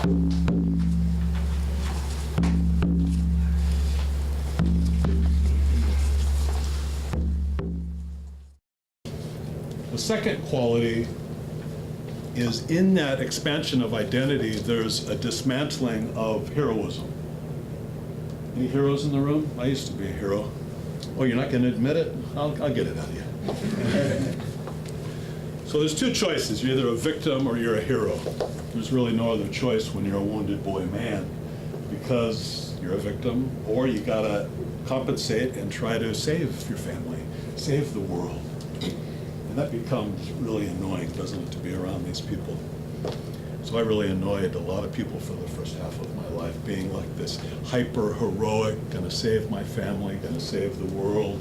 The second quality is in that expansion of identity, there's a dismantling of heroism. Any heroes in the room? I used to be a hero. Oh, you're not going to admit it? I'll get it out of you. So there's two choices. You're either a victim or you're a hero. There's really no other choice when you're a wounded boy man, because you're a victim, or you got to compensate and try to save your family, save the world. And that becomes really annoying, doesn't it, to be around these people? So I really annoyed a lot of people for the first half of my life, being like this hyper-heroic, gonna save my family, gonna save the world.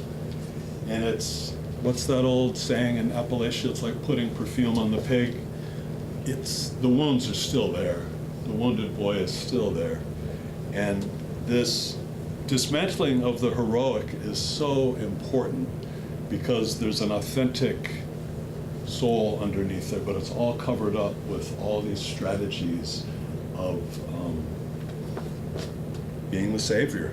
And it's, what's that old saying in Appalachia? It's like putting perfume on the pig. The wounds are still there. The wounded boy is still there. And this dismantling of the heroic is so important, because there's an authentic soul underneath there, but it's all covered up with all these strategies of being the savior.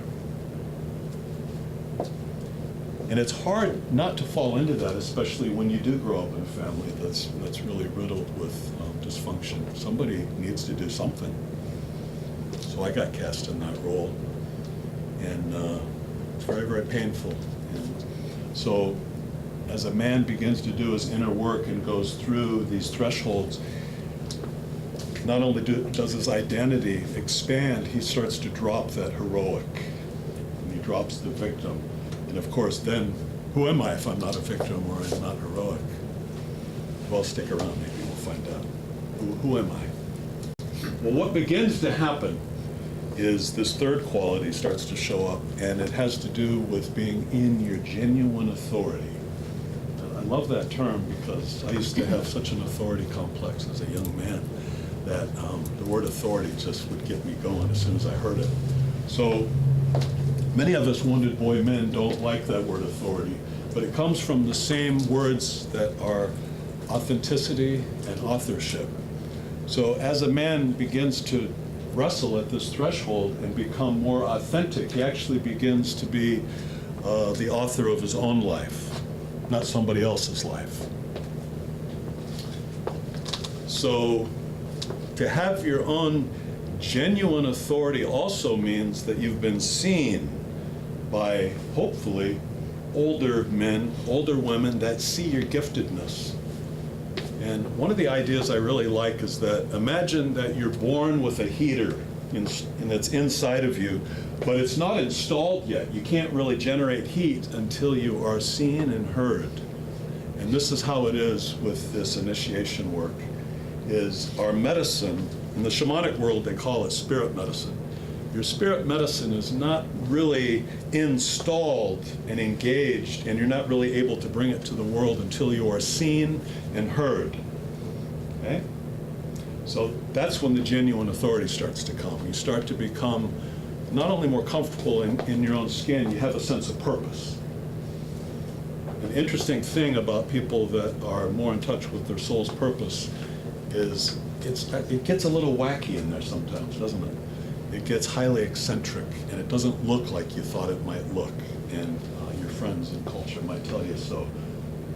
And it's hard not to fall into that, especially when you do grow up in a family that's really riddled with dysfunction. Somebody needs to do something. So I got cast in that role, and it's very, very painful. And so as a man begins to do his inner work and goes through these thresholds, not only does his identity expand, he starts to drop that heroic, and he drops the victim. And of course, then, who am I if I'm not a victim or I'm not heroic? Well, stick around, maybe we'll find out. Who am I? Well, what begins to happen is this third quality starts to show up, and it has to do with being in your genuine authority. I love that term, because I used to have such an authority complex as a young man that the word authority just would get me going as soon as I heard it. So many of us wounded boy men don't like that word authority, but it comes from the same words that are authenticity and authorship. So as a man begins to wrestle at this threshold and become more authentic, he actually begins to be the author of his own life, not somebody else's life. So to have your own genuine authority also means that you've been seen by, hopefully, older men, older women that see your giftedness. And one of the ideas I really like is that, imagine that you're born with a heater and it's inside of you, but it's not installed yet. You can't really generate heat until you are seen and heard. And this is how it is with this initiation work, is our medicine. In the shamanic world, they call it spirit medicine. Your spirit medicine is not really installed and engaged, and you're not really able to bring it to the world until you are seen and heard. Okay? So that's when the genuine authority starts to come. You start to become not only more comfortable in your own skin, you have a sense of purpose. An interesting thing about people that are more in touch with their soul's purpose is it gets a little wacky in there sometimes, doesn't it? It gets highly eccentric, and it doesn't look like you thought it might look, and your friends and culture might tell you so,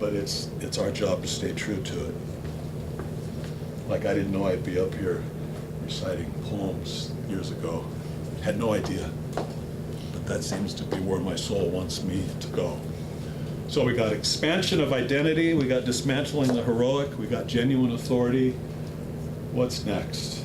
but it's our job to stay true to it. Like, I didn't know I'd be up here reciting poems years ago. Had no idea, but that seems to be where my soul wants me to go. So we got expansion of identity, we got dismantling the heroic, we got genuine authority. What's next?